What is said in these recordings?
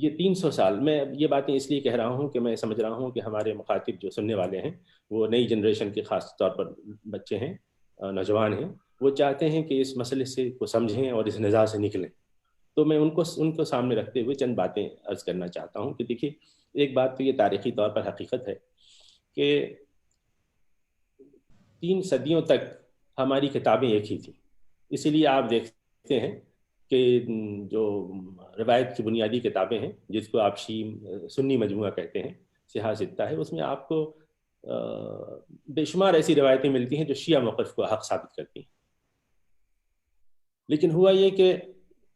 یہ 300 سال، میں یہ باتیں اس لیے کہہ رہا ہوں کہ میں سمجھ رہا ہوں کہ ہمارے مخاطب جو سننے والے ہیں وہ نئی جنریشن کے خاص طور پر بچے ہیں، نوجوان ہیں، وہ چاہتے ہیں کہ اس مسئلے سے کو سمجھیں اور اس نزاع سے نکلیں. تو میں ان کو سامنے رکھتے ہوئے چند باتیں عرض کرنا چاہتا ہوں کہ دیکھیے، ایک بات تو یہ تاریخی طور پر حقیقت ہے کہ 3 صدیوں تک ہماری کتابیں ایک ہی تھیں. اسی لیے آپ دیکھتے ہیں کہ جو روایت کی بنیادی کتابیں ہیں، جس کو آپ سنی مجموعہ کہتے ہیں، سیاہ ستہ ہے، اس میں آپ کو بے شمار ایسی روایتیں ملتی ہیں جو شیعہ موقف کو حق ثابت کرتی ہیں. لیکن ہوا یہ کہ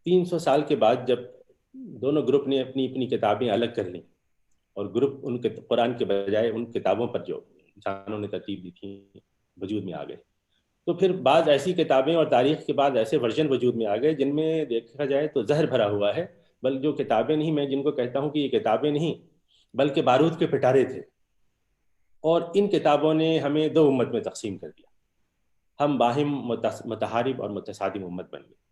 300 سال کے بعد جب دونوں گروپ نے اپنی اپنی کتابیں الگ کر لیں اور گروپ ان کے قرآن کے بجائے ان کتابوں پر جو انسانوں نے ترتیب دی تھی وجود میں آ گئے، تو پھر بعض ایسی کتابیں اور تاریخ کے بعد ایسے ورژن وجود میں آ گئے جن میں دیکھا جائے تو زہر بھرا ہوا ہے. بلکہ جو کتابیں نہیں، میں جن کو کہتا ہوں کہ یہ کتابیں نہیں بلکہ بارود کے پٹارے تھے، اور ان کتابوں نے ہمیں دو امت میں تقسیم کر دیا. ہم باہم متحارب اور متصادم امت بن گئے،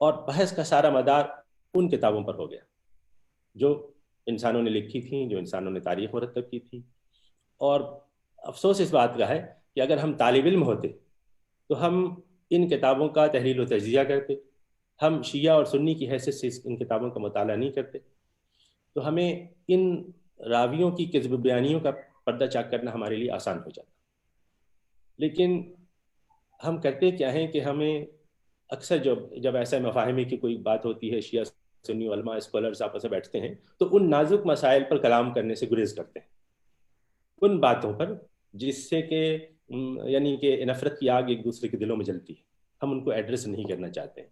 اور بحث کا سارا مدار ان کتابوں پر ہو گیا جو انسانوں نے لکھی تھیں، جو انسانوں نے تاریخ مرتب کی تھی. اور افسوس اس بات کا ہے کہ اگر ہم طالب علم ہوتے تو ہم ان کتابوں کا تحلیل و تجزیہ کرتے. ہم شیعہ اور سنی کی حیثیت سے ان کتابوں کا مطالعہ نہیں کرتے، تو ہمیں ان راویوں کی کذب بیانیوں کا پردہ چاک کرنا ہمارے لیے آسان ہو جاتا. لیکن ہم کرتے کیا ہیں کہ ہمیں اکثر جب ایسا مفاہمے کی کوئی بات ہوتی ہے، شیعہ سنی علماء اسکالرز آپس میں بیٹھتے ہیں تو ان نازک مسائل پر کلام کرنے سے گریز کرتے ہیں، ان باتوں پر جس سے کہ یعنی کہ نفرت کی آگ ایک دوسرے کے دلوں میں جلتی ہے، ہم ان کو ایڈریس نہیں کرنا چاہتے ہیں.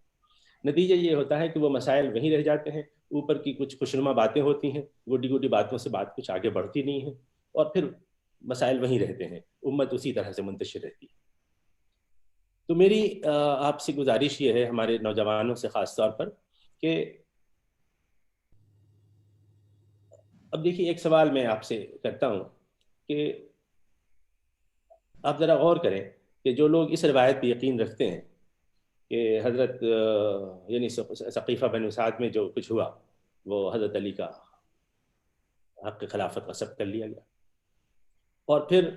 نتیجہ یہ ہوتا ہے کہ وہ مسائل وہیں رہ جاتے ہیں، اوپر کی کچھ خوشنما باتیں ہوتی ہیں، گوڈی گوڈی باتوں سے بات کچھ آگے بڑھتی نہیں ہے، اور پھر مسائل وہیں رہتے ہیں، امت اسی طرح سے منتشر رہتی ہے. تو میری آپ سے گزارش یہ ہے، ہمارے نوجوانوں سے خاص طور پر، کہ اب دیکھیے ایک سوال میں آپ سے کرتا ہوں کہ آپ ذرا غور کریں کہ جو لوگ اس روایت پہ یقین رکھتے ہیں کہ حضرت یعنی ثقیفہ بن اسعد میں جو کچھ ہوا وہ حضرت علی کا حق خلافت غصب کر لیا گیا، اور پھر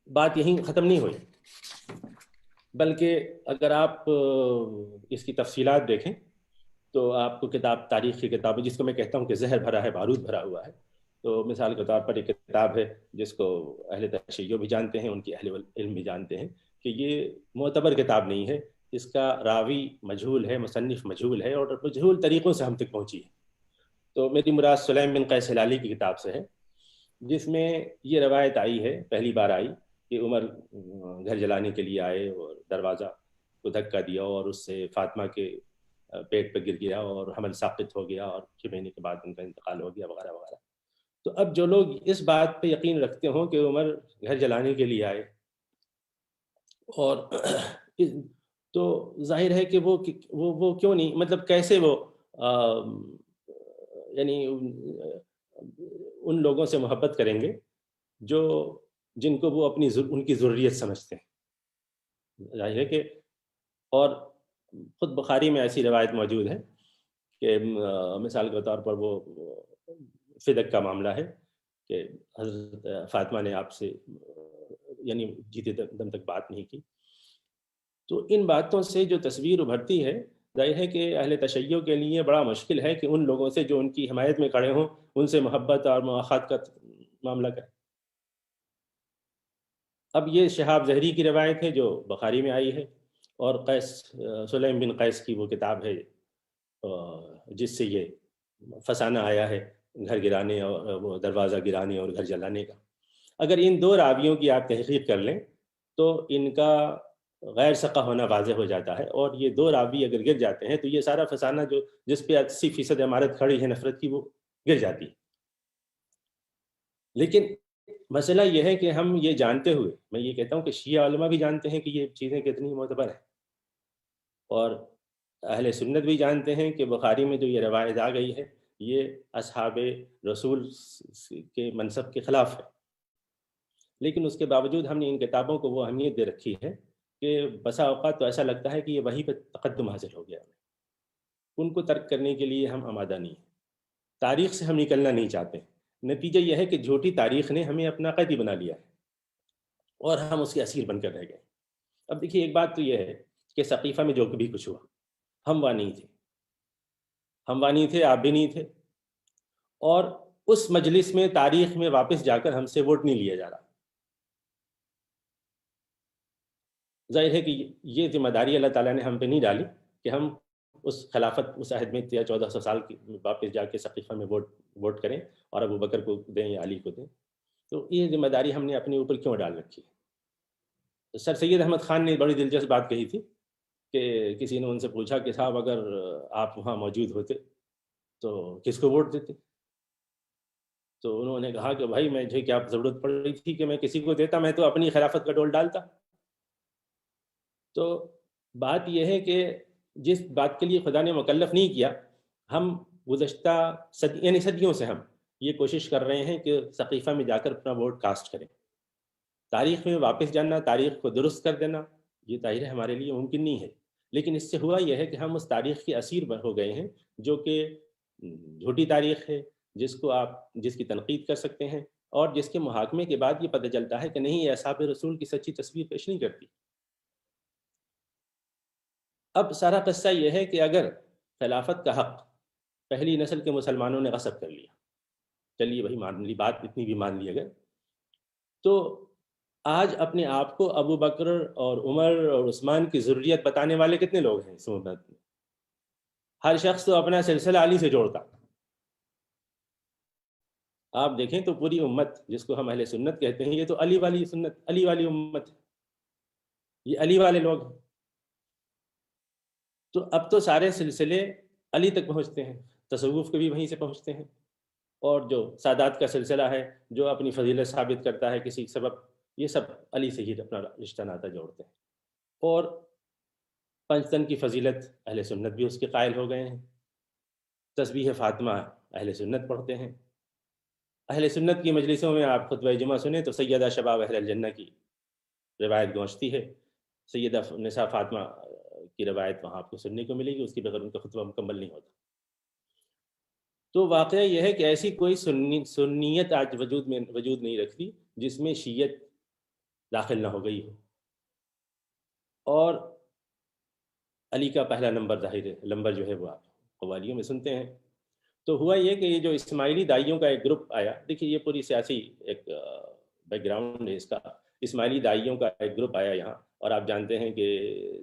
بات یہیں ختم نہیں ہوئی، بلکہ اگر آپ اس کی تفصیلات دیکھیں تو آپ کو تاریخ کی کتابیں، جس کو میں کہتا ہوں کہ زہر بھرا ہے، بارود بھرا ہوا ہے، تو مثال کے طور پر ایک کتاب ہے جس کو اہل تشیع بھی جانتے ہیں، ان کی اہل علم بھی جانتے ہیں کہ یہ معتبر کتاب نہیں ہے، اس کا راوی مجہول ہے، مصنف مجہول ہے، اور مجہول طریقوں سے ہم تک پہنچی ہے. تو میری مراد سلیم بن قیس ہلالی کی کتاب سے ہے، جس میں یہ روایت آئی ہے، پہلی بار آئی کہ عمر گھر جلانے کے لیے آئے اور دروازہ کو دھکا دیا اور اس سے فاطمہ کے پیٹ پہ گر گیا اور حمل ساقط ہو گیا، اور 6 مہینے کے بعد ان کا انتقال ہو گیا، وغیرہ وغیرہ. تو اب جو لوگ اس بات پہ یقین رکھتے ہوں کہ عمر گھر جلانے کے لیے آئے، اور تو ظاہر ہے کہ وہ کیوں نہیں، مطلب کیسے وہ یعنی ان لوگوں سے محبت کریں گے جن کو وہ ان کی ضروریت سمجھتے ہیں. ظاہر ہے کہ، اور خود بخاری میں ایسی روایت موجود ہے کہ مثال کے طور پر وہ فدق کا معاملہ ہے کہ حضرت فاطمہ نے آپ سے یعنی جیتے دم تک بات نہیں کی. تو ان باتوں سے جو تصویر ابھرتی ہے، ظاہر ہے کہ اہل تشیع کے لیے بڑا مشکل ہے کہ ان لوگوں سے جو ان کی حمایت میں کھڑے ہوں ان سے محبت اور مواخات کا معاملہ کریں. اب یہ شہاب زہری کی روایت ہے جو بخاری میں آئی ہے، اور سلیم بن قیس کی وہ کتاب ہے جس سے یہ فسانہ آیا ہے، گھر گرانے اور وہ دروازہ گرانے اور گھر جلانے کا. اگر ان دو راویوں کی آپ تحقیق کر لیں تو ان کا غیر ثقہ ہونا واضح ہو جاتا ہے، اور یہ دو راوی اگر گر جاتے ہیں تو یہ سارا فسانہ جس پہ 80% عمارت کھڑی ہے نفرت کی، وہ گر جاتی ہے. لیکن مسئلہ یہ ہے کہ ہم یہ جانتے ہوئے، میں یہ کہتا ہوں کہ شیعہ علماء بھی جانتے ہیں کہ یہ چیزیں کتنی معتبر ہیں، اور اہل سنت بھی جانتے ہیں کہ بخاری میں جو یہ روایت آ گئی ہے یہ اصحاب رسول کے منصب کے خلاف ہے. لیکن اس کے باوجود ہم نے ان کتابوں کو وہ اہمیت دے رکھی ہے کہ بسا اوقات تو ایسا لگتا ہے کہ یہ وہیں پہ تقدم حاصل ہو گیا. ان کو ترک کرنے کے لیے ہم آمادہ نہیں ہیں، تاریخ سے ہم نکلنا نہیں چاہتے۔ نتیجہ یہ ہے کہ جھوٹی تاریخ نے ہمیں اپنا قیدی بنا لیا ہے اور ہم اس کے اسیر بن کر رہ گئے۔ اب دیکھیے ایک بات تو یہ ہے کہ ثقیفہ میں جو بھی کچھ ہوا، ہم وہاں نہیں تھے، ہم وہاں نہیں تھے، آپ بھی نہیں تھے، اور اس مجلس میں تاریخ میں واپس جا کر ہم سے ووٹ نہیں لیا جا رہا۔ ظاہر ہے کہ یہ ذمہ داری اللہ تعالیٰ نے ہم پہ نہیں ڈالی کہ ہم اس خلافت، اس عہد میں 1400 سال کی واپس جا کے ثقیفہ میں ووٹ کریں اور ابو بکر کو دیں یا علی کو دیں۔ تو یہ ذمہ داری ہم نے اپنے اوپر کیوں ڈال رکھی ہے؟ سر سید احمد خان نے بڑی دلچسپ بات کہی تھی کہ کسی نے ان سے پوچھا کہ صاحب اگر آپ وہاں موجود ہوتے تو کس کو ووٹ دیتے؟ تو انہوں نے کہا کہ بھائی مجھے کیا ضرورت پڑ رہی تھی کہ میں کسی کو دیتا، میں تو اپنی خلافت کا ڈول ڈالتا۔ تو بات یہ ہے کہ جس بات کے لیے خدا نے مکلف نہیں کیا، ہم گزشتہ صدیوں سے ہم یہ کوشش کر رہے ہیں کہ ثقیفہ میں جا کر اپنا ووٹ کاسٹ کریں۔ تاریخ میں واپس جانا، تاریخ کو درست کر دینا، یہ ظاہر ہمارے لیے ممکن نہیں ہے، لیکن اس سے ہوا یہ ہے کہ ہم اس تاریخ کے اسیر ہو گئے ہیں جو کہ جھوٹی تاریخ ہے، جس کی تنقید کر سکتے ہیں، اور جس کے محاکمے کے بعد یہ پتہ چلتا ہے کہ نہیں، یہ اصحاب رسول کی سچی تصویر پیش نہیں کرتی۔ اب سارا قصہ یہ ہے کہ اگر خلافت کا حق پہلی نسل کے مسلمانوں نے غصب کر لیا، چلیے بھائی مان لی بات، اتنی بھی مان لی اگر، تو آج اپنے آپ کو ابو بکر اور عمر اور عثمان کی ضروریت بتانے والے کتنے لوگ ہیں اس امت میں؟ ہر شخص تو اپنا سلسلہ علی سے جوڑتا۔ آپ دیکھیں تو پوری امت جس کو ہم اہل سنت کہتے ہیں، یہ تو علی والی سنت، علی والی امت ہے، یہ علی والے لوگ ہیں۔ تو اب تو سارے سلسلے علی تک پہنچتے ہیں، تصوف کے بھی وہیں سے پہنچتے ہیں، اور جو سادات کا سلسلہ ہے جو اپنی فضیلت ثابت کرتا ہے کسی سبب، یہ سب علی سے ہی اپنا رشتہ ناتا جوڑتے ہیں۔ اور پنجتن کی فضیلت اہل سنت بھی اس کے قائل ہو گئے ہیں، تسبیح فاطمہ اہل سنت پڑھتے ہیں۔ اہل سنت کی مجلسوں میں آپ خطبہ جمعہ سنیں تو سیدہ شباب اہل الجنہ کی روایت گونجتی ہے، سیدہ نساء فاطمہ کی روایت وہاں آپ کو سننے کو ملے گی، اس کے بغیر ان کا خطبہ مکمل نہیں ہوتا۔ تو واقعہ یہ ہے کہ ایسی کوئی سنیت آج وجود نہیں رکھتی جس میں شیعت داخل نہ ہو گئی ہو، اور علی کا پہلا نمبر ظاہر ہے، نمبر جو ہے وہ آپ قوالیوں میں سنتے ہیں۔ تو ہوا یہ کہ یہ جو اسماعیلی دائیوں کا ایک گروپ آیا، دیکھیے یہ پوری سیاسی ایک بیک گراؤنڈ ہے اس کا، اسماعیلی دائیوں کا ایک گروپ آیا یہاں، اور آپ جانتے ہیں کہ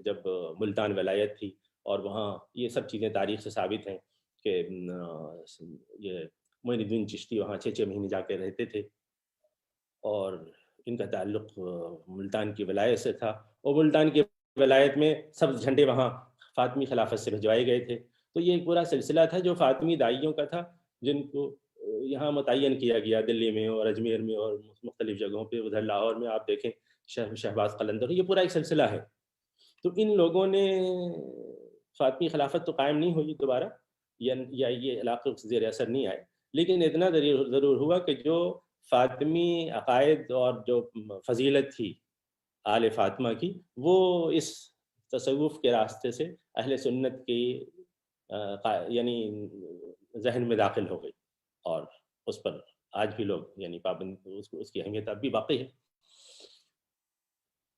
جب ملتان ولایت تھی اور وہاں یہ سب چیزیں تاریخ سے ثابت ہیں کہ یہ معین الدین چشتی وہاں 6 مہینے جا کے رہتے تھے، اور ان کا تعلق ملتان کی ولایت سے تھا، اور ملتان کی ولایت میں سب جھنڈے وہاں فاطمی خلافت سے بھجوائے گئے تھے۔ تو یہ ایک پورا سلسلہ تھا جو فاطمی دائیوں کا تھا، جن کو یہاں متعین کیا گیا، دلی میں اور اجمیر میں اور مختلف جگہوں پہ، ادھر لاہور میں آپ دیکھیں شہباز قلندر، یہ پورا ایک سلسلہ ہے۔ تو ان لوگوں نے فاطمی خلافت تو قائم نہیں ہوئی دوبارہ، یا یہ علاقے زیر اثر نہیں آئے، لیکن اتنا ضرور ہوا کہ جو فاطمی عقائد اور جو فضیلت تھی آل فاطمہ کی، وہ اس تصوف کے راستے سے اہل سنت کی یعنی ذہن میں داخل ہو گئی، اور اس پر آج بھی لوگ یعنی پابند، اس کی اہمیت اب بھی باقی ہے۔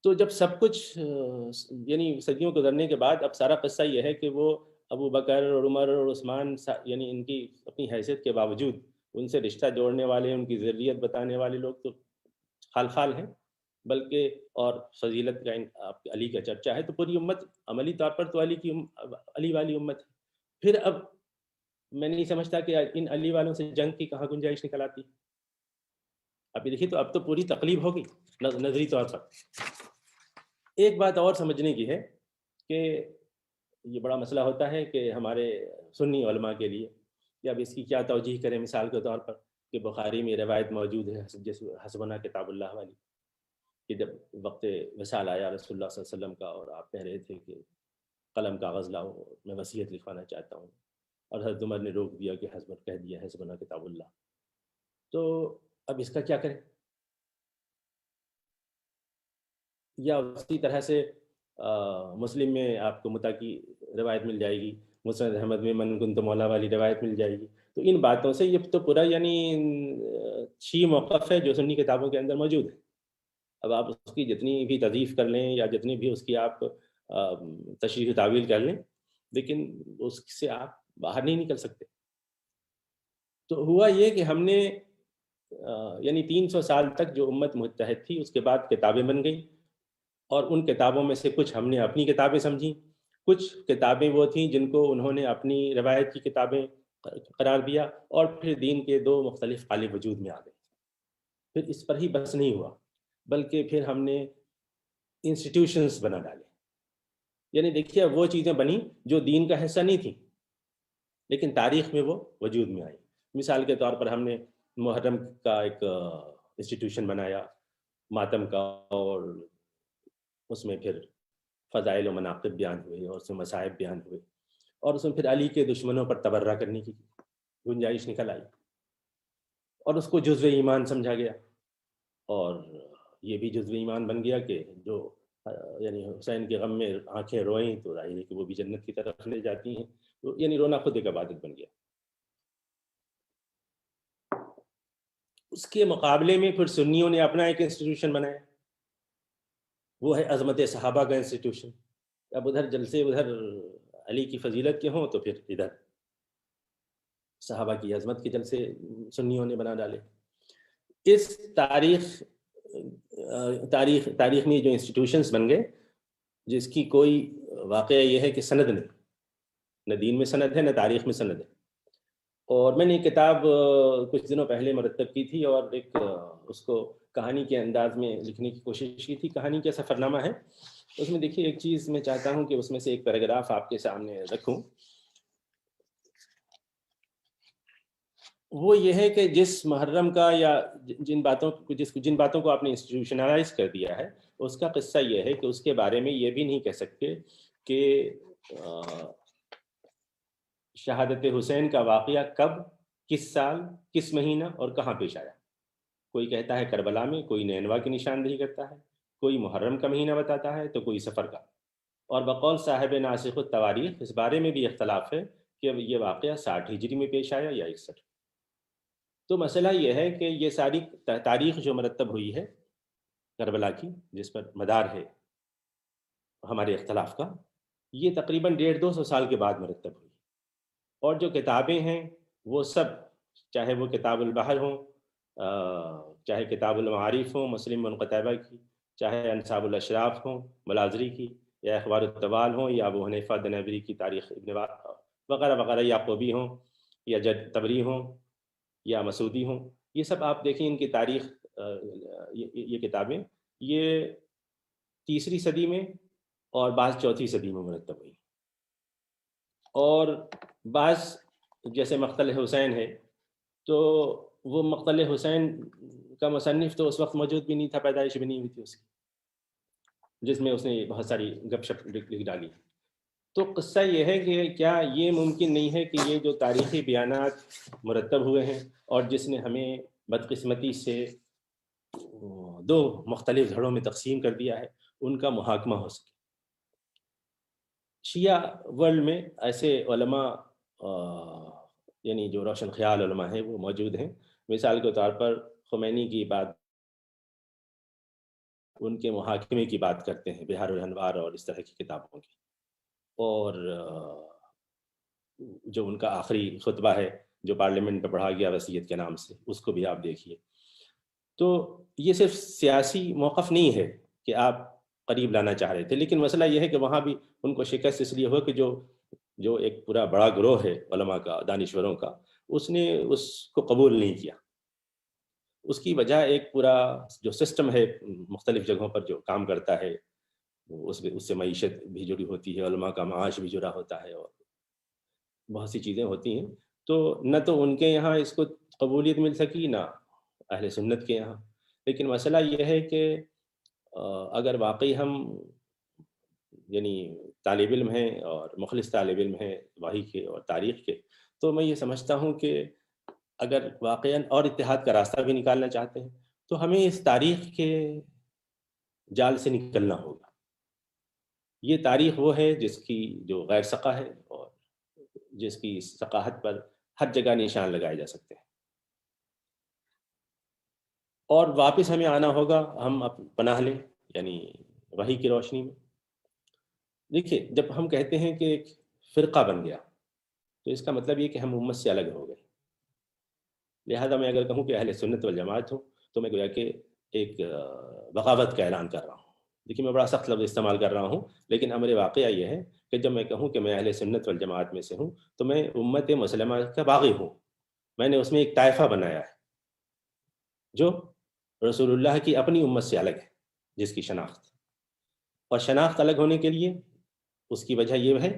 تو جب سب کچھ یعنی صدیوں گزرنے کے بعد اب سارا قصہ یہ ہے کہ وہ ابو بکر اور عمر اور عثمان، یعنی ان کی اپنی حیثیت کے باوجود ان سے رشتہ جوڑنے والے، ان کی ذریت بتانے والے لوگ تو خال خال ہیں، بلکہ اور فضیلت کا علی کا چرچا ہے، تو پوری امت عملی طور پر تو علی والی امت ہے۔ پھر اب میں نہیں سمجھتا کہ ان علی والوں سے جنگ کی کہاں گنجائش نکل آتی۔ ابھی دیکھیے تو اب تو پوری تقلیب ہوگی نظری طور پر۔ ایک بات اور سمجھنے کی ہے کہ یہ بڑا مسئلہ ہوتا ہے کہ ہمارے سنی علماء کے لیے، کہ اب اس کی کیا توجیہ کریں، مثال کے طور پر کہ بخاری میں روایت موجود ہے حسبنا کتاب اللہ والی، کہ جب وقت وصال آیا رسول اللہ صلی اللہ علیہ وسلم کا اور آپ کہہ رہے تھے کہ قلم کاغذ لاؤ، میں وصیت لکھوانا چاہتا ہوں، اور حضرت عمر نے روک دیا کہ کہہ دیا حسبنا کتاب اللہ۔ تو اب اس کا کیا کریں؟ یا اسی طرح سے مسلم میں آپ کو متا کی روایت مل جائے گی، مسند احمد میں من کنت مولا والی روایت مل جائے گی. تو ان باتوں سے یہ تو پورا یعنی شیعی موقف ہے جو سنی کتابوں کے اندر موجود ہے. اب آپ اس کی جتنی بھی تضعیف کر لیں یا جتنی بھی اس کی آپ تشریح و تعویل کر لیں، لیکن اس سے آپ باہر نہیں نکل سکتے. تو ہوا یہ کہ ہم نے یعنی 300 سال تک جو امت متحد تھی، اس کے بعد کتابیں بن گئیں، اور ان کتابوں میں سے کچھ ہم نے اپنی کتابیں سمجھی، کچھ کتابیں وہ تھیں جن کو انہوں نے اپنی روایت کی کتابیں قرار دیا، اور پھر دین کے دو مختلف قالب وجود میں آ گئے. پھر اس پر ہی بس نہیں ہوا، بلکہ پھر ہم نے انسٹیٹیوشنز بنا ڈالے. یعنی دیکھیے وہ چیزیں بنی جو دین کا حصہ نہیں تھیں، لیکن تاریخ میں وہ وجود میں آئی. مثال کے طور پر ہم نے محرم کا ایک انسٹیٹیوشن بنایا، ماتم کا، اور اس میں پھر فضائل و مناقب بیان ہوئے، اور اس میں مصائب بیان ہوئے، اور اس میں پھر علی کے دشمنوں پر تبرہ کرنے کی گنجائش نکل آئی، اور اس کو جزو ایمان سمجھا گیا. اور یہ بھی جزو ایمان بن گیا کہ جو یعنی حسین کے غم میں آنکھیں روئیں تو ظاہر ہے کہ وہ بھی جنت کی طرف لے جاتی ہیں. تو یعنی رونا خود ایک عبادت بن گیا. اس کے مقابلے میں پھر سنیوں نے اپنا ایک انسٹیٹیوشن بنایا، وہ ہے عظمت صحابہ کا انسٹیٹیوشن. اب ادھر جلسے ادھر علی کی فضیلت کے ہوں تو پھر ادھر صحابہ کی عظمت کے جلسے سنیوں نے بنا ڈالے. اس تاریخ میں جو انسٹیٹیوشنز بن گئے، جس کی کوئی واقعہ یہ ہے کہ سند نہیں، نہ دین میں سند ہے نہ تاریخ میں سند ہے. اور میں نے ایک کتاب کچھ دنوں پہلے مرتب کی تھی، اور ایک اس کو کہانی کے انداز میں لکھنے کی کوشش کی تھی. کہانی کا سفر نامہ ہے. اس میں دیکھیے ایک چیز میں چاہتا ہوں کہ اس میں سے ایک پیراگراف آپ کے سامنے رکھوں. وہ یہ ہے کہ جس محرم کا یا جن باتوں کو آپ نے انسٹیٹیوشنلائز کر دیا ہے، اس کا قصہ یہ ہے کہ اس کے بارے میں یہ بھی نہیں کہہ سکتے کہ شہادت حسین کا واقعہ کب، کس سال، کس مہینہ اور کہاں پیش آیا. کوئی کہتا ہے کربلا میں، کوئی نینوا کی نشاندہی کرتا ہے، کوئی محرم کا مہینہ بتاتا ہے تو کوئی سفر کا. اور بقول صاحب ناسخ التواریخ اس بارے میں بھی اختلاف ہے کہ یہ واقعہ 60 ہجری میں پیش آیا یا 61. تو مسئلہ یہ ہے کہ یہ ساری تاریخ جو مرتب ہوئی ہے کربلا کی، جس پر مدار ہے ہمارے اختلاف کا، یہ تقریباً 150-200 سال کے بعد مرتب ہوئی. اور جو کتابیں ہیں وہ سب، چاہے وہ کتاب البحر ہوں، چاہے کتاب المعارف ہوں مسلم منقطبہ کی، چاہے انصاب الاشراف ہوں ملازری کی، یا اخبار الطوال ہوں، یا ابو حنیفہ دنیوری کی تاریخ ابن وغیرہ وغیرہ، یعقوبی ہوں یا جد تبری ہوں یا مسعودی ہوں، یہ سب آپ دیکھیں ان کی تاریخ، یہ کتابیں یہ 3 صدی میں اور بعض 4 صدی میں مرتب ہوئی. اور بعض جیسے مقتل حسین ہے، تو وہ مقتل حسین کا مصنف تو اس وقت موجود بھی نہیں تھا، پیدائش بھی نہیں ہوئی تھی اس کی، جس میں اس نے بہت ساری گپ شپ لکھ ڈالی. تو قصہ یہ ہے کہ کیا یہ ممکن نہیں ہے کہ یہ جو تاریخی بیانات مرتب ہوئے ہیں اور جس نے ہمیں بدقسمتی سے 2 مختلف دھڑوں میں تقسیم کر دیا ہے، ان کا محاکمہ ہو سکے. شیعہ ورلڈ میں ایسے علماء یعنی جو روشن خیال علماء ہیں وہ موجود ہیں. مثال کے طور پر خمینی کی بات، ان کے محاکمے کی بات کرتے ہیں، بہار الانوار اور اس طرح کی کتابوں کی. اور جو ان کا آخری خطبہ ہے جو پارلیمنٹ میں پڑھا گیا وصیت کے نام سے، اس کو بھی آپ دیکھیے. تو یہ صرف سیاسی موقف نہیں ہے کہ آپ قریب لانا چاہ رہے تھے، لیکن مسئلہ یہ ہے کہ وہاں بھی ان کو شکست اس لیے ہو کہ جو ایک پورا بڑا گروہ ہے علماء کا، دانشوروں کا، اس نے اس کو قبول نہیں کیا. اس کی وجہ ایک پورا جو سسٹم ہے مختلف جگہوں پر جو کام کرتا ہے، اس سے معیشت بھی جڑی ہوتی ہے، علماء کا معاش بھی جڑا ہوتا ہے، اور بہت سی چیزیں ہوتی ہیں. تو نہ تو ان کے یہاں اس کو قبولیت مل سکی، نہ اہل سنت کے یہاں. لیکن مسئلہ یہ ہے کہ اگر واقعی ہم یعنی طالب علم ہیں اور مخلص طالب علم ہیں وحی کے اور تاریخ کے، تو میں یہ سمجھتا ہوں کہ اگر واقعاً اور اتحاد کا راستہ بھی نکالنا چاہتے ہیں تو ہمیں اس تاریخ کے جال سے نکلنا ہوگا. یہ تاریخ وہ ہے جس کی جو غیر سقہ ہے اور جس کی ثقافت پر ہر جگہ نشان لگائے جا سکتے ہیں. اور واپس ہمیں آنا ہوگا، ہم پناہ لیں یعنی وحی کی روشنی میں. دیکھیے جب ہم کہتے ہیں کہ ایک فرقہ بن گیا تو اس کا مطلب یہ کہ ہم امت سے الگ ہو گئے. لہذا میں اگر کہوں کہ اہل سنت والجماعت ہوں تو میں گویا کہ ایک بغاوت کا اعلان کر رہا ہوں. دیکھیے میں بڑا سخت لفظ استعمال کر رہا ہوں، لیکن امر واقعہ یہ ہے کہ جب میں کہوں کہ میں اہل سنت والجماعت میں سے ہوں تو میں امت مسلمہ کا باغی ہوں. میں نے اس میں ایک طائفہ بنایا ہے جو رسول اللہ کی اپنی امت سے الگ ہے، جس کی شناخت اور شناخت الگ ہونے کے لیے اس کی وجہ یہ ہے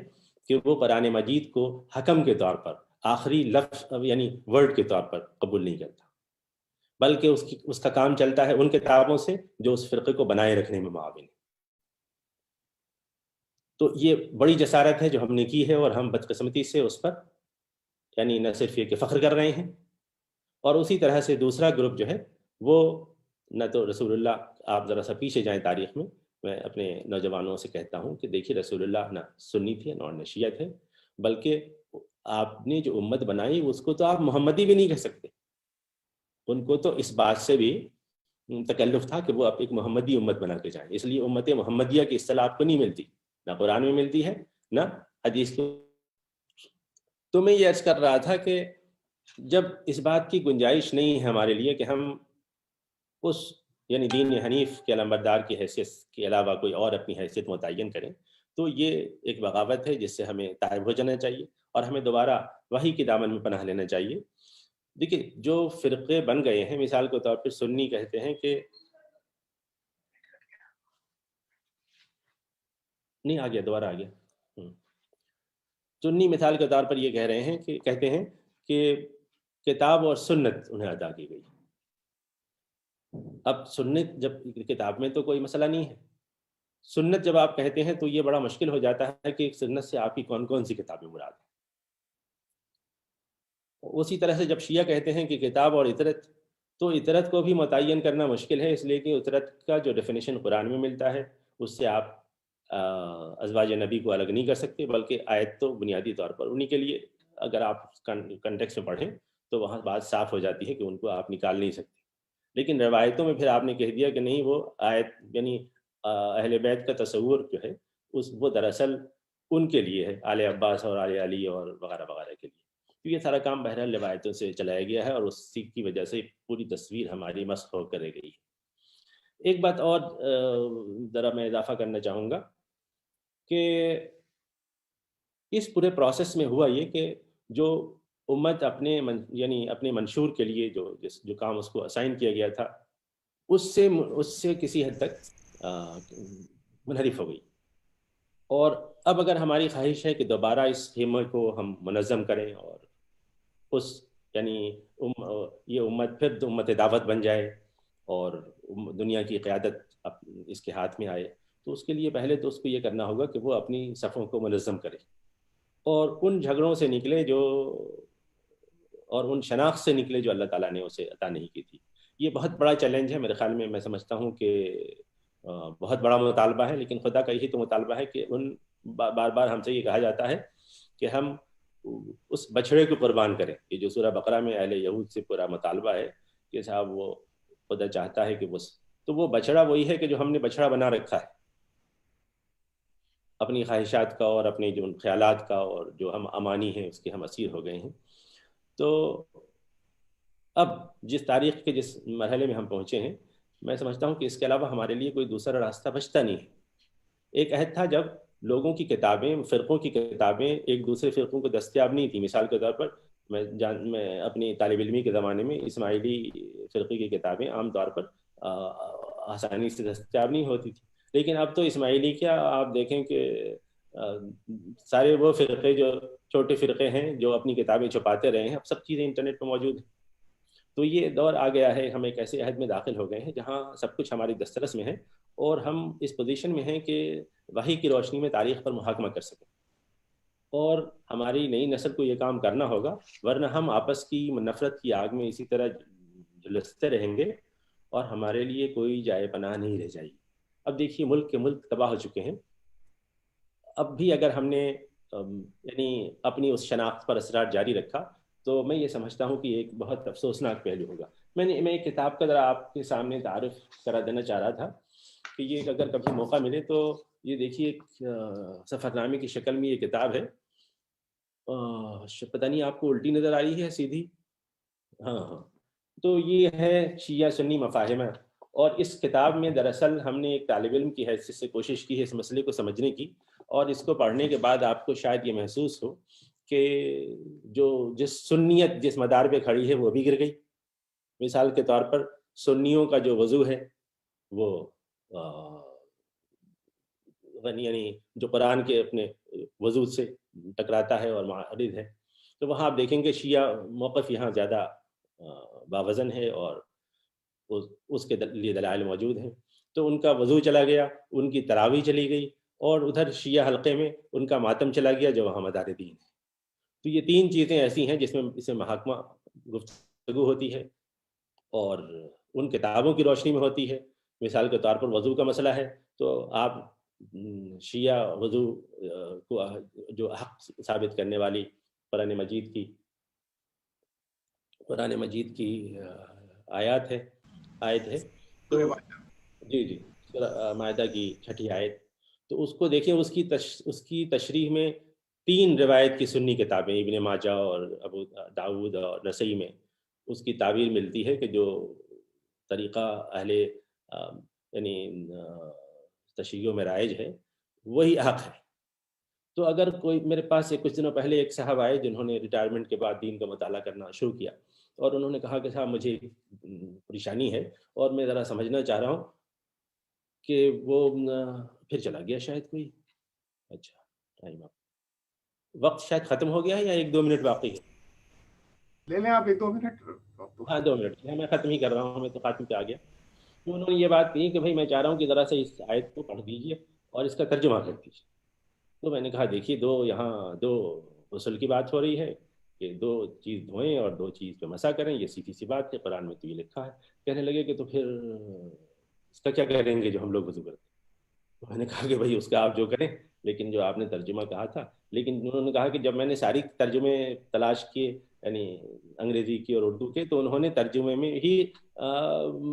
کہ وہ قرآن مجید کو حکم کے طور پر آخری لفظ یعنی ورڈ کے طور پر قبول نہیں کرتا، بلکہ اس کا کام چلتا ہے ان کتابوں سے جو اس فرقے کو بنائے رکھنے میں معاون ہے. تو یہ بڑی جسارت ہے جو ہم نے کی ہے، اور ہم بدقسمتی سے اس پر یعنی نہ صرف یہ کہ فخر کر رہے ہیں، اور اسی طرح سے دوسرا گروپ جو ہے وہ نہ تو رسول اللہ، آپ ذرا سا پیچھے جائیں تاریخ میں اپنے نوجوانوں سے کہتا ہوں کہ دیکھیے رسول اللہ نہ سنی تھے نہ شیعہ تھے، بلکہ آپ نے جو امت بنائی اس کو تو آپ محمدی بھی نہیں کہہ سکتے. ان کو تو اس بات سے بھی تکلف تھا کہ وہ آپ ایک محمدی امت بنا کے جائیں، اس لیے امت محمدیہ کی اصطلاح آپ کو نہیں ملتی، نہ قرآن میں ملتی ہے نہ حدیث کو. تو میں یہ عرض کر رہا تھا کہ جب اس بات کی گنجائش نہیں ہے ہمارے لیے کہ ہم اس یعنی دین حنیف کے علمبردار کی حیثیت کے علاوہ کوئی اور اپنی حیثیت متعین کریں، تو یہ ایک بغاوت ہے جس سے ہمیں تائب ہو جانا چاہیے اور ہمیں دوبارہ وحی کے دامن میں پناہ لینا چاہیے. دیکھیے جو فرقے بن گئے ہیں، مثال کے طور پر سنی کہتے ہیں کہ نہیں آ گیا، دوبارہ آ گیا. سنی مثال کے طور پر یہ کہہ رہے ہیں کہ کہتے ہیں کہ کتاب اور سنت انہیں عطا کی گئی. اب سنت جب کتاب میں تو کوئی مسئلہ نہیں ہے، سنت جب آپ کہتے ہیں تو یہ بڑا مشکل ہو جاتا ہے کہ سنت سے آپ کی کون کون سی کتابیں مراد ہیں. اسی طرح سے جب شیعہ کہتے ہیں کہ کتاب اور اطرت، تو اطرت کو بھی متعین کرنا مشکل ہے، اس لیے کہ اطرت کا جو ڈیفینیشن قرآن میں ملتا ہے اس سے آپ ازواج نبی کو الگ نہیں کر سکتے، بلکہ آیت تو بنیادی طور پر انہی کے لیے، اگر آپ کنٹیکسٹ میں پڑھیں تو وہاں بات صاف ہو جاتی ہے کہ ان کو آپ نکال نہیں سکتے. لیکن روایتوں میں پھر آپ نے کہہ دیا کہ نہیں، وہ آیت یعنی اہل بیت کا تصور جو ہے وہ دراصل ان کے لیے ہے، آل عباس اور آل علی اور وغیرہ وغیرہ کے لیے. تو یہ سارا کام بہرحال روایتوں سے چلایا گیا ہے اور اسی کی وجہ سے پوری تصویر ہماری مسخ ہو کر رہ گئی ہے. ایک بات اور ذرا میں اضافہ کرنا چاہوں گا کہ اس پورے پروسیس میں ہوا یہ کہ جو امت اپنے یعنی اپنے منشور کے لیے جو کام اس کو اسائن کیا گیا تھا اس سے کسی حد تک منحرف ہو گئی. اور اب اگر ہماری خواہش ہے کہ دوبارہ اس خیمے کو ہم منظم کریں اور اس یعنی یہ امت پھر امت دعوت بن جائے اور دنیا کی قیادت اس کے ہاتھ میں آئے، تو اس کے لیے پہلے تو اس کو یہ کرنا ہوگا کہ وہ اپنی صفوں کو منظم کرے اور ان جھگڑوں سے نکلے اور ان شناخت سے نکلے جو اللہ تعالیٰ نے اسے عطا نہیں کی تھی. یہ بہت بڑا چیلنج ہے میرے خیال میں سمجھتا ہوں کہ بہت بڑا مطالبہ ہے، لیکن خدا کا یہی تو مطالبہ ہے کہ بار بار ہم سے یہ کہا جاتا ہے کہ ہم اس بچھڑے کو قربان کریں. یہ جو سورہ بقرہ میں اہل یہود سے پورا مطالبہ ہے کہ صاحب وہ خدا چاہتا ہے کہ وہ بچڑا وہی ہے کہ جو ہم نے بچڑا بنا رکھا ہے اپنی خواہشات کا اور اپنے جو خیالات کا، اور جو ہم امانی ہیں اس کے ہم اسیر ہو گئے ہیں. تو اب جس تاریخ کے جس مرحلے میں ہم پہنچے ہیں، میں سمجھتا ہوں کہ اس کے علاوہ ہمارے لیے کوئی دوسرا راستہ بچتا نہیں ہے. ایک عہد تھا جب لوگوں کی کتابیں، فرقوں کی کتابیں ایک دوسرے فرقوں کو دستیاب نہیں تھی. مثال کے طور پر میں اپنی طالب علمی کے زمانے میں اسماعیلی فرقے کی کتابیں عام طور پر آسانی سے دستیاب نہیں ہوتی تھی، لیکن اب تو اسماعیلی کیا، آپ دیکھیں کہ سارے وہ فرقے جو چھوٹے فرقے ہیں جو اپنی کتابیں چھپاتے رہے ہیں، اب سب چیزیں انٹرنیٹ پہ موجود ہیں. تو یہ دور آ گیا ہے، ہم ایک ایسے عہد میں داخل ہو گئے ہیں جہاں سب کچھ ہماری دسترس میں ہے اور ہم اس پوزیشن میں ہیں کہ وحی کی روشنی میں تاریخ پر محاکمہ کر سکیں. اور ہماری نئی نسل کو یہ کام کرنا ہوگا، ورنہ ہم آپس کی نفرت کی آگ میں اسی طرح جھلستے رہیں گے اور ہمارے لیے کوئی جائے پناہ نہیں رہ جائے گی. اب دیکھیے ملک کے ملک تباہ ہو چکے ہیں. اب بھی اگر ہم نے یعنی اپنی اس شناخت پر اثرات جاری رکھا، تو میں یہ سمجھتا ہوں کہ ایک بہت افسوسناک پہلو ہوگا۔ میں ایک کتاب کا ذرا آپ کے سامنے تعارف کرا دینا چاہ رہا تھا کہ یہ اگر کبھی موقع ملے تو یہ دیکھیے، ایک سفر نامے کی شکل میں یہ کتاب ہے۔ پتہ نہیں آپ کو الٹی نظر آ رہی ہے سیدھی؟ ہاں ہاں، تو یہ ہے شیعہ سنی مفاہمہ، اور اس کتاب میں دراصل ہم نے ایک طالب علم کی حیثیت سے کوشش کی ہے اس مسئلے کو سمجھنے کی، اور اس کو پڑھنے کے بعد آپ کو شاید یہ محسوس ہو کہ جس سنیت جس مدار پہ کھڑی ہے وہ بھی گر گئی۔ مثال کے طور پر سنیوں کا جو وضو ہے وہ یعنی جو قرآن کے اپنے وضو سے ٹکراتا ہے اور معارض ہے، تو وہاں آپ دیکھیں گے شیعہ موقف یہاں زیادہ باوزن ہے، اور اس کے لیے دلائل موجود ہیں۔ تو ان کا وضو چلا گیا، ان کی تراویح چلی گئی، اور ادھر شیعہ حلقے میں ان کا ماتم چلا گیا جو وہاں مدار دین ہے۔ تو یہ تین چیزیں ایسی ہیں جس میں اس میں محاکمہ گفتگو ہوتی ہے، اور ان کتابوں کی روشنی میں ہوتی ہے۔ مثال کے طور پر وضو کا مسئلہ ہے، تو آپ شیعہ وضو کو جو حق ثابت کرنے والی قرآن مجید کی آیت ہے تو جی جی، مائدہ کی 6 آیت، تو اس کو دیکھیں، اس کی تشریح میں 3 روایت کی سنی کتابیں ابن ماجہ اور ابو داؤد اور نسائی میں اس کی تعبیر ملتی ہے کہ جو طریقہ اہل یعنی تشیع میں رائج ہے وہی حق ہے۔ تو اگر کوئی میرے پاس کچھ دنوں پہلے ایک صاحب آئے جنہوں نے ریٹائرمنٹ کے بعد دین کا مطالعہ کرنا شروع کیا، اور انہوں نے کہا کہ صاحب مجھے پریشانی ہے اور میں ذرا سمجھنا چاہ رہا ہوں کہ وہ پھر چلا گیا شاید کوئی، اچھا ٹائم وقت شاید ختم ہو گیا ہے یا 1-2 منٹ باقی ہے؟ لے لیں آپ 1-2 منٹ۔ ہاں 2 منٹ میں ختم ہی کر رہا ہوں، میں تو خاتم پہ آ گیا۔ تو انہوں نے یہ بات کہی کہ بھائی میں چاہ رہا ہوں کہ ذرا سا اس آیت کو پڑھ دیجئے اور اس کا ترجمہ کر دیجیے۔ تو میں نے کہا دیکھیے، یہاں دو غسل کی بات ہو رہی ہے کہ 2 چیز دھوئیں اور 2 چیز پہ مسح کریں، یہ سیدھی سی بات ہے، قرآن میں تو یہ لکھا ہے۔ کہنے لگے کہ تو پھر اس کا کیا کریں گے جو ہم لوگ وضو کرتے ہیں؟ تو میں نے کہا کہ بھائی اس کا آپ جو کریں، لیکن جو آپ نے ترجمہ کہا تھا، لیکن انہوں نے کہا کہ جب میں نے ساری ترجمے تلاش کیے، یعنی انگریزی کی اور اردو کے، تو انہوں نے ترجمے میں ہی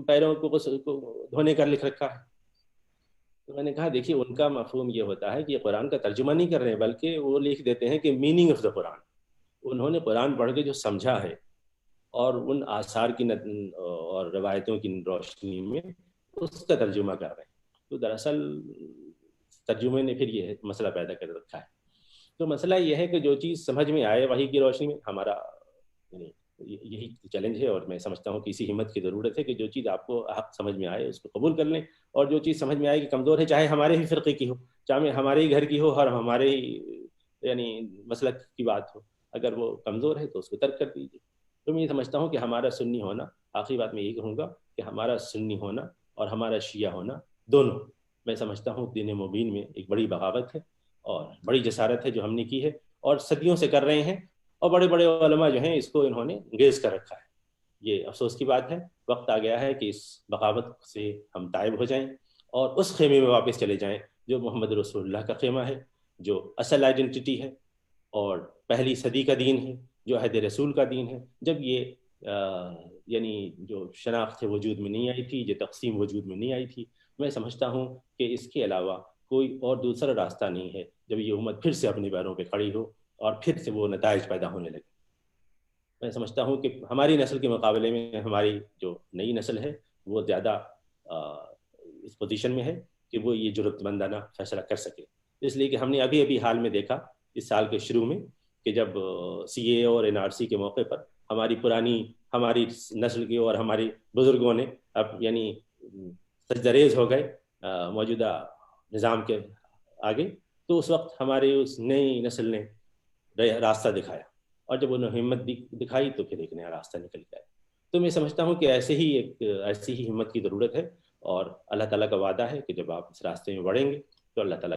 پیروں کو دھونے کا لکھ رکھا ہے۔ تو میں نے کہا دیکھیے، ان کا مفہوم یہ ہوتا ہے کہ یہ قرآن کا ترجمہ نہیں کر رہے ہیں، بلکہ وہ لکھ دیتے ہیں کہ میننگ آف دا قرآن۔ انہوں نے قرآن پڑھ کے جو سمجھا ہے اور ان آثار کی اور روایتوں کی روشنی میں اس کا ترجمہ کر رہے ہیں۔ تو دراصل ترجمے نے پھر یہ مسئلہ پیدا کر رکھا ہے۔ تو مسئلہ یہ ہے کہ جو چیز سمجھ میں آئے وحی کی روشنی میں، ہمارا یہی چیلنج ہے، اور میں سمجھتا ہوں کہ اسی ہمت کی ضرورت ہے کہ جو چیز آپ کو حق سمجھ میں آئے اس کو قبول کر لیں، اور جو چیز سمجھ میں آئے کہ کمزور ہے، چاہے ہمارے ہی فرقے کی ہو، چاہے ہمارے ہی گھر کی ہو اور ہمارے ہی یعنی مسلک کی بات ہو، اگر وہ کمزور ہے تو اس کو ترک کر دیجیے۔ تو میں یہ سمجھتا ہوں کہ ہمارا سنی ہونا، آخری بات میں یہی کہوں گا کہ ہمارا سنی ہونا اور ہمارا شیعہ ہونا دونوں، میں سمجھتا ہوں دین مبین میں ایک بڑی بغاوت ہے اور بڑی جسارت ہے جو ہم نے کی ہے اور صدیوں سے کر رہے ہیں، اور بڑے بڑے علماء جو ہیں اس کو انہوں نے انگیز کر رکھا ہے۔ یہ افسوس کی بات ہے، وقت آ گیا ہے کہ اس بغاوت سے ہم تائب ہو جائیں اور اس خیمے میں واپس چلے جائیں جو محمد رسول اللہ کا خیمہ ہے، جو اصل آئیڈینٹی ہے اور پہلی صدی کا دین ہے، جو عہد رسول کا دین ہے، جب یہ یعنی جو شناخت وجود میں نہیں آئی تھی، جو تقسیم وجود میں نہیں آئی تھی۔ میں سمجھتا ہوں کہ اس کے علاوہ کوئی اور دوسرا راستہ نہیں ہے جب یہ امت پھر سے اپنے پیروں پہ کھڑی ہو اور پھر سے وہ نتائج پیدا ہونے لگے۔ میں سمجھتا ہوں کہ ہماری نسل کے مقابلے میں ہماری جو نئی نسل ہے وہ زیادہ اس پوزیشن میں ہے کہ وہ یہ جرأت مندانہ فیصلہ کر سکے، اس لیے کہ ہم نے ابھی حال میں دیکھا اس سال کے شروع میں کہ جب سی اے اور این آر سی کے موقع پر ہماری نسل کی اور ہماری بزرگوں نے اب یعنی سجدریز ہو گئے موجودہ نظام کے آگے، تو اس وقت ہماری اس نئی نسل نے راستہ دکھایا، اور جب انہوں نے ہمت دکھائی تو پھر ایک نیا راستہ نکل گیا۔ تو میں سمجھتا ہوں کہ ایسی ہی ہمت کی ضرورت ہے، اور اللہ تعالیٰ کا وعدہ ہے کہ جب آپ اس راستے میں بڑھیں گے تو اللہ تعالیٰ